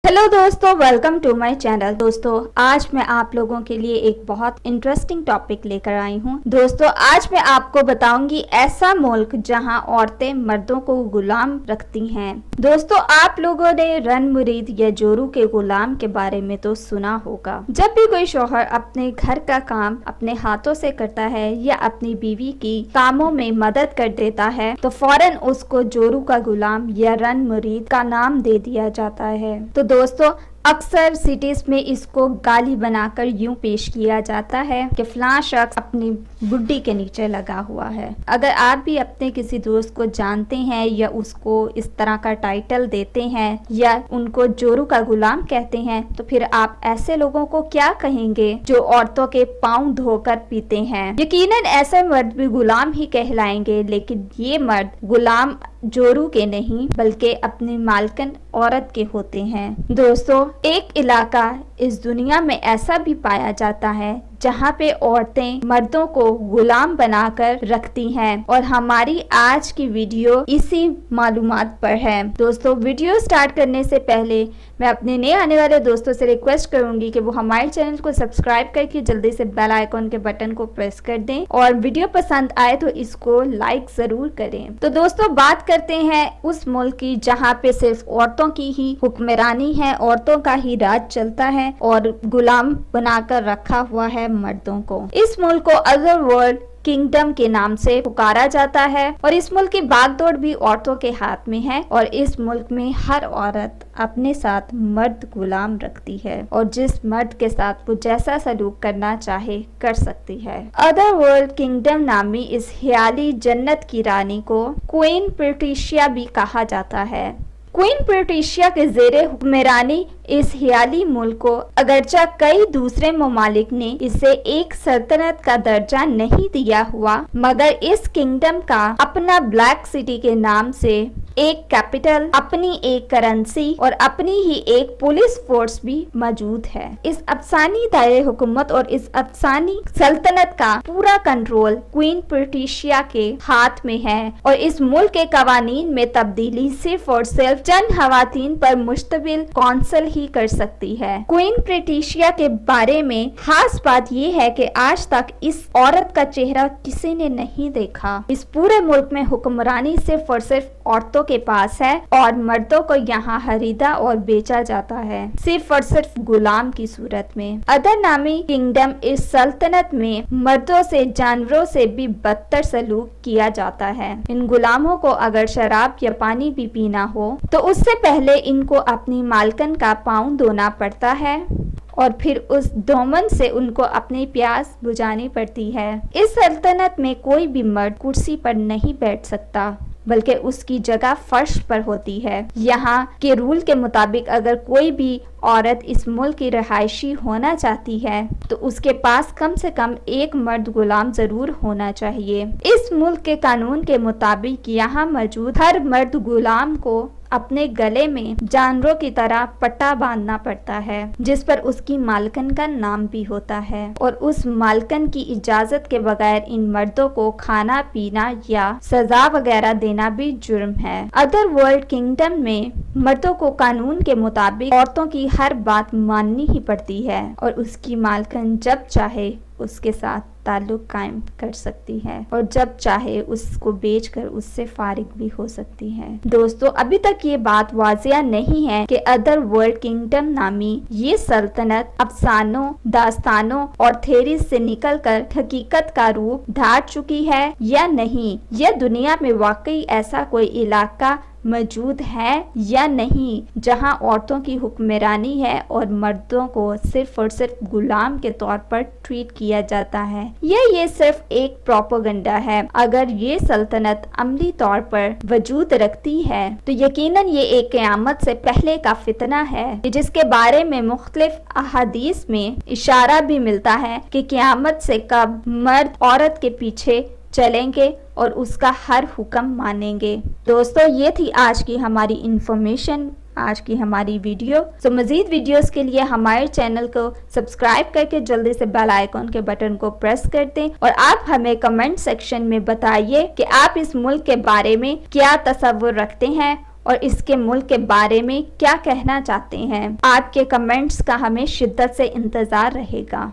Hello दोस्तों, welcome to my channel. दोस्तों, आज मैं आप लोगों के लिए एक बहुत इंटरेस्टिंग टॉपिक लेकर आई हूँ। दोस्तों, आज मैं आपको बताऊंगी ऐसा मुल्क जहां औरतें मर्दों को गुलाम रखती हैं। दोस्तों, आप लोगों ने रन मुरीद या जोरू के गुलाम के बारे में तो सुना होगा। जब भी कोई शौहर अपने घर का काम अपने हाथों से करता है या अपनी बीवी की कामों में मदद कर देता है तो फौरन उसको जोरू का गुलाम या रन मुरीद का नाम दे दिया जाता है। तो दोस्तों, अक्सर सिटीज में इसको गाली बनाकर यूं पेश किया जाता है कि फलां शख्स अपनी बुड्ढी के नीचे लगा हुआ है। अगर आप भी अपने किसी दोस्त को जानते हैं या उसको इस तरह का टाइटल देते हैं या उनको जोरू का गुलाम कहते हैं तो फिर आप ऐसे लोगों को क्या कहेंगे जो औरतों के पाँव धोकर पीते हैं। यकीनन ऐसे मर्द भी गुलाम ही कहलाएंगे, लेकिन ये मर्द गुलाम जोरू के नहीं बल्कि अपनी मालकिन औरत के होते हैं। दोस्तों, एक इलाका इस दुनिया में ऐसा भी पाया जाता है जहाँ पे औरतें मर्दों को गुलाम बनाकर रखती हैं और हमारी आज की वीडियो इसी मालूमात पर है। दोस्तों, वीडियो स्टार्ट करने से पहले मैं अपने नए आने वाले दोस्तों से रिक्वेस्ट करूंगी कि वो हमारे चैनल को सब्सक्राइब करके जल्दी से बेल आइकॉन के बटन को प्रेस कर दें और वीडियो पसंद आए तो इसको लाइक जरूर करें। तो दोस्तों, बात करते हैं उस मुल्क की जहाँ पे सिर्फ औरतों की ही हुक्मरानी है, औरतों का ही राज चलता है और गुलाम बनाकर रखा हुआ है मर्दों को। इस मुल्क को अदर वर्ल्ड किंगडम के नाम से पुकारा जाता है और इस मुल्क की बागडोर भी औरतों के हाथ में है और इस मुल्क में हर औरत अपने साथ मर्द गुलाम रखती है और जिस मर्द के साथ वो जैसा सलूक करना चाहे कर सकती है। अदर वर्ल्ड किंगडम नामी इस ख्याली जन्नत की रानी को क्वीन पेट्रिशिया भी कहा जाता है। क्वीन पेट्रिशिया के ज़ेरे हुक्मरानी इस ख्याली मुल्क को अगरचा कई दूसरे ममालिक ने इसे एक सल्तनत का दर्जा नहीं दिया हुआ, मगर इस किंगडम का अपना ब्लैक सिटी के नाम से एक कैपिटल, अपनी एक करेंसी और अपनी ही एक पुलिस फोर्स भी मौजूद है। इस अफसानी दायरे हुकूमत और इस अफसानी सल्तनत का पूरा कंट्रोल क्वीन पेट्रिशिया के हाथ में है और इस मुल्क के कवानीन में तब्दीली सिर्फ और सिर्फ चंद खवातीन पर मुश्तमिल कौंसिल ही कर सकती है। क्वीन पेट्रिशिया के बारे में खास बात यह है कि आज तक इस औरत का चेहरा किसी ने नहीं देखा। इस पूरे मुल्क में हुक्मरानी सिर्फ और सिर्फ औरतों के पास है और मर्दों को यहाँ खरीदा और बेचा जाता है, सिर्फ और सिर्फ गुलाम की सूरत में। अदर नामी किंगडम इस सल्तनत में मर्दों से जानवरों से भी बदतर सलूक किया जाता है। इन गुलामों को अगर शराब या पानी भी पीना हो तो उससे पहले इनको अपनी मालकन का पाँव धोना पड़ता है और फिर उस दोमन से उनको अपनी प्यास बुझानी पड़ती है। इस सल्तनत में कोई भी मर्द कुर्सी पर नहीं बैठ सकता बल्कि उसकी जगह फर्श पर होती है। यहाँ के रूल के मुताबिक अगर कोई भी औरत इस मुल्क की रहायशी होना चाहती है तो उसके पास कम से कम एक मर्द गुलाम जरूर होना चाहिए। इस मुल्क के कानून के मुताबिक यहाँ मौजूद हर मर्द गुलाम को अपने गले में जानवरों की तरह पट्टा बांधना पड़ता है जिस पर उसकी मालकन का नाम भी होता है और उस मालकन की इजाजत के बगैर इन मर्दों को खाना पीना या सजा वगैरह देना भी जुर्म है। अदर वर्ल्ड किंगडम में मर्दों को कानून के मुताबिक औरतों की हर बात माननी ही पड़ती है और उसकी मालकन जब चाहे उसके साथ ताल्लुक कायम कर सकती है और जब चाहे उसको बेचकर उससे फारिग भी हो सकती है। दोस्तों, अभी तक ये बात वाजिया नहीं है कि अदर वर्ल्ड किंगडम नामी ये सल्तनत अफसानों, दास्तानों और थेरीज से निकलकर हकीकत का रूप धार चुकी है या नहीं, या दुनिया में वाकई ऐसा कोई इलाका मौजूद है या नहीं जहां औरतों की हुक्मरानी है और मर्दों को सिर्फ और सिर्फ गुलाम के तौर पर ट्रीट किया जाता है, या ये सिर्फ एक प्रोपेगेंडा है। अगर ये सल्तनत अमली तौर पर वजूद रखती है तो यकीनन ये एक क़यामत से पहले का फितना है जिसके बारे में मुख्तलिफ अहादीस में इशारा भी मिलता है कि क़यामत से कब मर्द औरत के पीछे चलेंगे और उसका हर हुक्म मानेंगे। दोस्तों, ये थी आज की हमारी इंफॉर्मेशन, आज की हमारी वीडियो। तो मजीद वीडियोस के लिए हमारे चैनल को सब्सक्राइब करके जल्दी से बेल आइकॉन के बटन को प्रेस कर दें और आप हमें कमेंट सेक्शन में बताइए कि आप इस मुल्क के बारे में क्या तसव्वुर रखते हैं اور اس کے ملک کے بارے میں کیا کہنا چاہتے ہیں۔ آپ کے کمنٹس کا ہمیں شدت سے انتظار رہے گا۔